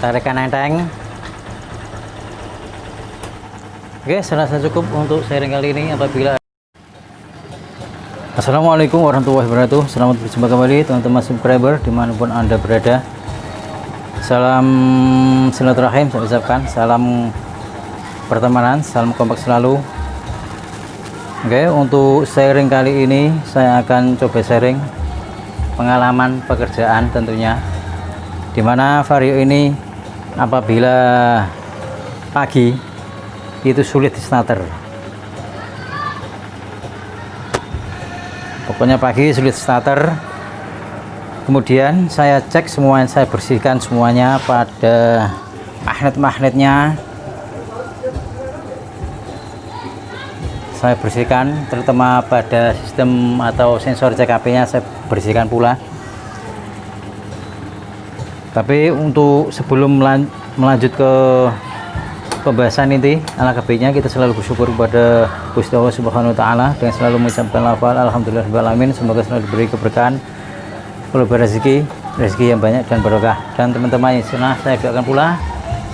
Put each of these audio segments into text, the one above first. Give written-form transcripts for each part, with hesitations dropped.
tarikan enteng. Oke, saya rasa cukup untuk sharing kali ini. Apabila Assalamualaikum warahmatullahi wabarakatuh. Selamat berjumpa kembali teman-teman subscriber dimanapun Anda berada. Salam silaturahim saya ucapkan, salam pertemanan, salam kompak selalu. Oke, untuk sharing kali ini saya akan coba sharing pengalaman pekerjaan tentunya, dimana vario ini apabila pagi itu sulit di starter. Pokoknya pagi sulit starter. Kemudian saya cek semuanya, saya bersihkan semuanya pada magnet-magnetnya. Saya bersihkan, terutama pada sistem atau sensor CKP-nya saya bersihkan pula. Tapi untuk sebelum melanjut ke pembahasan inti, alangkah baiknya kita selalu bersyukur kepada Gusti Allah Subhanahu wa taala dengan selalu mengucapkan lafal alhamdulillahirabbil alamin. Semoga selalu diberi keberkahan, berlimpah rezeki yang banyak dan barokah. Dan teman-teman yang sunnah saya doakan pula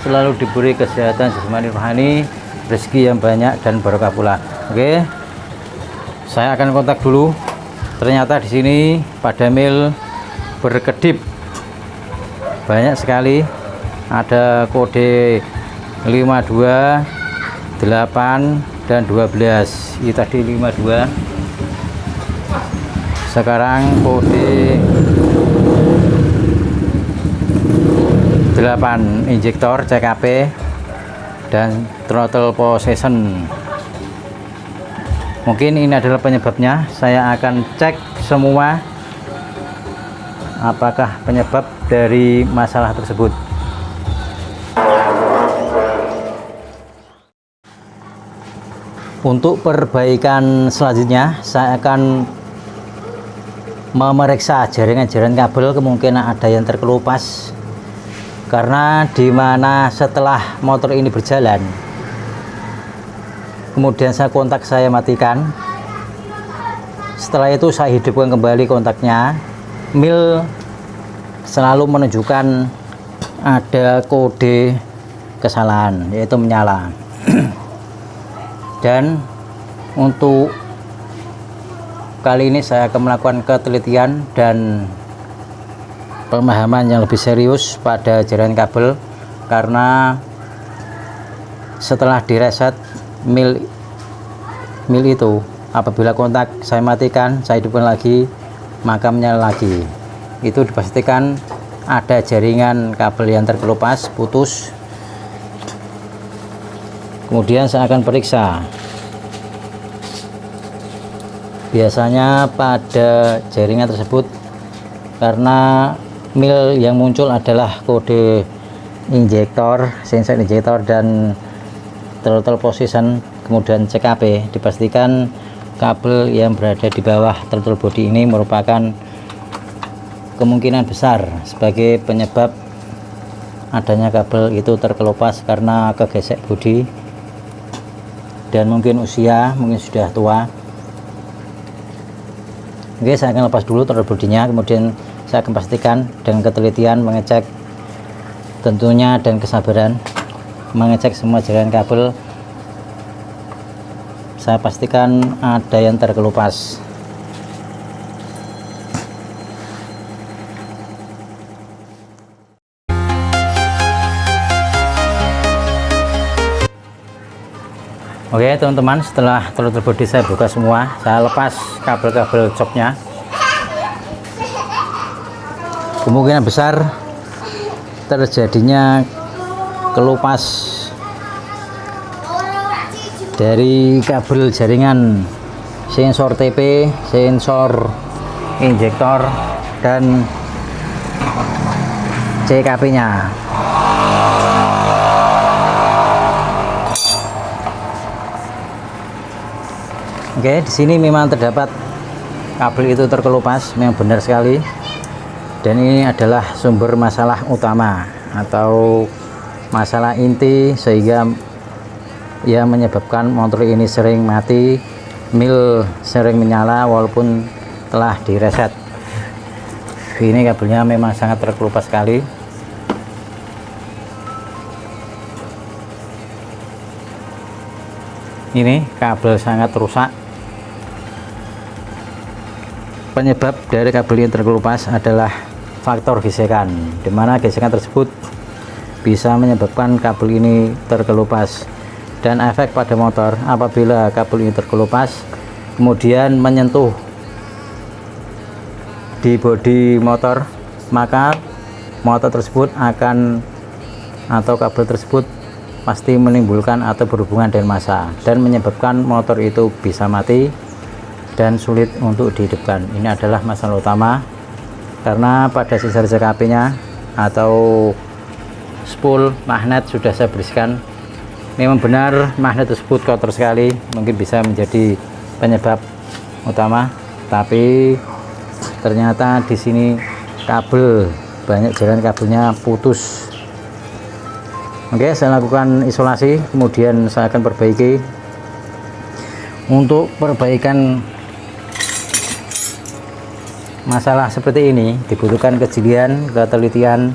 selalu diberi kesehatan jasmani rohani, rezeki yang banyak dan barokah pula. Oke. Saya akan kontak dulu. Ternyata di sini pada mil berkedip banyak sekali. Ada kode 52, 8 dan 12. Ini tadi 52. Sekarang kode 8 injektor CKP dan throttle position. Mungkin ini adalah penyebabnya. Saya akan cek semua apakah penyebab dari masalah tersebut. Untuk perbaikan selanjutnya, saya akan memeriksa jaringan-jaringan kabel, kemungkinan ada yang terkelupas. Karena dimana setelah motor ini berjalan, kemudian saya matikan. Setelah itu saya hidupkan kembali kontaknya. Mil selalu menunjukkan ada kode kesalahan, yaitu menyala. Dan untuk kali ini saya akan melakukan ketelitian dan pemahaman yang lebih serius pada jaringan kabel, karena setelah direset mil itu apabila kontak saya matikan, saya hidupkan lagi, maka menyala lagi. Itu dipastikan ada jaringan kabel yang terkelupas, putus. Kemudian saya akan periksa. Biasanya pada jaringan tersebut, karena mil yang muncul adalah kode injektor, sensor injektor dan throttle position, kemudian CKP, dipastikan kabel yang berada di bawah throttle body ini merupakan kemungkinan besar sebagai penyebab adanya kabel itu terkelupas karena kegesek bodi dan mungkin usia, mungkin sudah tua. Oke, saya akan lepas dulu throttle bodinya, kemudian saya akan pastikan dengan ketelitian mengecek tentunya dan kesabaran mengecek semua jaringan kabel. Saya pastikan ada yang terkelupas. Oke teman-teman, setelah throttle body saya buka semua, saya lepas kabel-kabel joknya. Kemungkinan besar terjadinya kelupas dari kabel jaringan sensor TP, sensor injektor dan CKP-nya. Oke, di sini memang terdapat kabel itu terkelupas, memang benar sekali. Dan ini adalah sumber masalah utama atau masalah inti sehingga yang menyebabkan motor ini sering mati, mil sering menyala walaupun telah direset. Ini kabelnya memang sangat terkelupas sekali. ini kabel sangat rusak. Penyebab dari kabel ini terkelupas adalah faktor gesekan, dimana gesekan tersebut bisa menyebabkan kabel ini terkelupas. Dan efek pada motor apabila kabel ini terkelupas kemudian menyentuh di bodi motor, maka motor tersebut akan atau kabel tersebut pasti menimbulkan atau berhubungan dengan massa dan menyebabkan motor itu bisa mati dan sulit untuk dihidupkan. Ini adalah masalah utama karena pada sisa CKP nya atau spool magnet sudah saya bersihkan. Memang benar magnet tersebut kotor sekali, mungkin bisa menjadi penyebab utama, tapi ternyata di sini kabel banyak jalan kabelnya putus. Oke, saya lakukan isolasi, kemudian saya akan perbaiki. Untuk perbaikan masalah seperti ini dibutuhkan kejelian, ketelitian,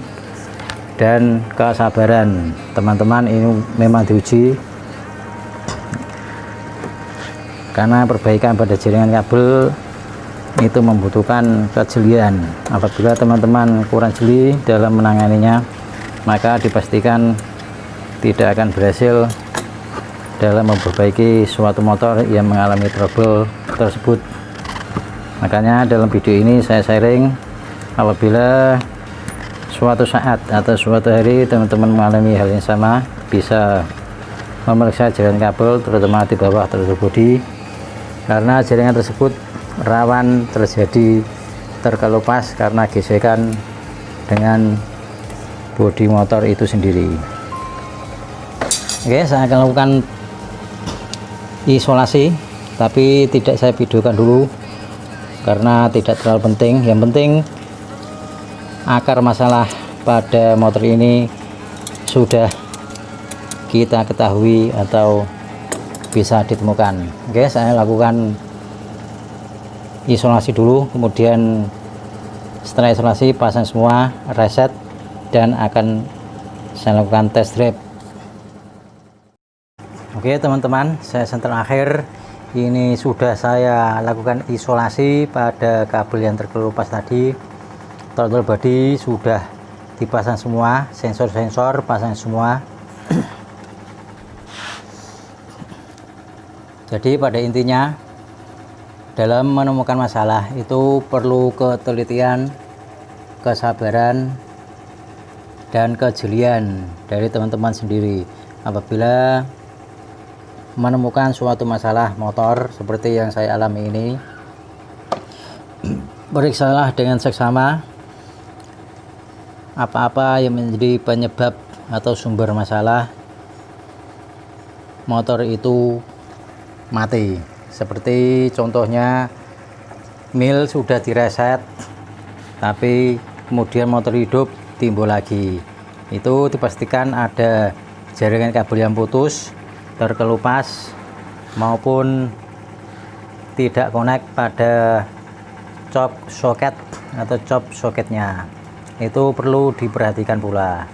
dan kesabaran. Teman-teman, ini memang diuji karena perbaikan pada jaringan kabel itu membutuhkan kejelian. Apabila teman-teman kurang jeli dalam menanganinya, maka dipastikan tidak akan berhasil dalam memperbaiki suatu motor yang mengalami trouble tersebut. Makanya dalam video ini saya sharing, apabila suatu saat atau suatu hari teman-teman mengalami hal yang sama, bisa memeriksa jaringan kabel terutama di bawah throttle body, karena jaringan tersebut rawan terjadi terkelupas karena gesekan dengan bodi motor itu sendiri. Oke, saya akan lakukan isolasi, tapi tidak saya videokan dulu karena tidak terlalu penting. Yang penting akar masalah pada motor ini sudah kita ketahui atau bisa ditemukan. Oke, saya lakukan isolasi dulu, kemudian setelah isolasi pasang semua, reset, dan akan saya lakukan test drive. Oke teman-teman, saya sentuh akhir. Ini sudah saya lakukan isolasi pada kabel yang terkelupas tadi. Throttle body sudah dipasang semua, sensor-sensor pasang semua. Jadi pada intinya dalam menemukan masalah itu perlu ketelitian, kesabaran, dan kejelian dari teman-teman sendiri. Apabila menemukan suatu masalah motor seperti yang saya alami ini, periksalah dengan seksama apa-apa yang menjadi penyebab atau sumber masalah motor itu mati. Seperti contohnya mil sudah direset tapi kemudian motor hidup timbul lagi, itu dipastikan ada jaringan kabel yang putus, terkelupas, maupun tidak connect pada cop soket atau cop soketnya. Itu perlu diperhatikan pula.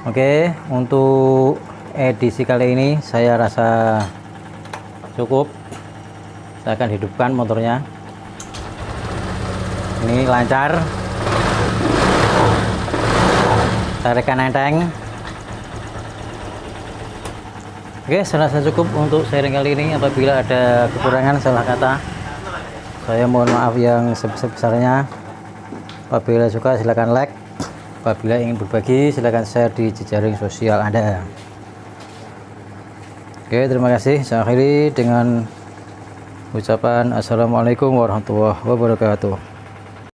Oke, untuk edisi kali ini saya rasa cukup. Saya akan hidupkan motornya. Ini lancar, tarikan enteng. Oke, saya rasa cukup untuk sharing kali ini. Apabila ada kekurangan, salah kata, saya mohon maaf yang sebesar-besarnya. Apabila suka silakan like, apabila ingin berbagi silakan share di jejaring sosial Anda. Oke, terima kasih. Saya akhiri dengan ucapan assalamualaikum warahmatullahi wabarakatuh.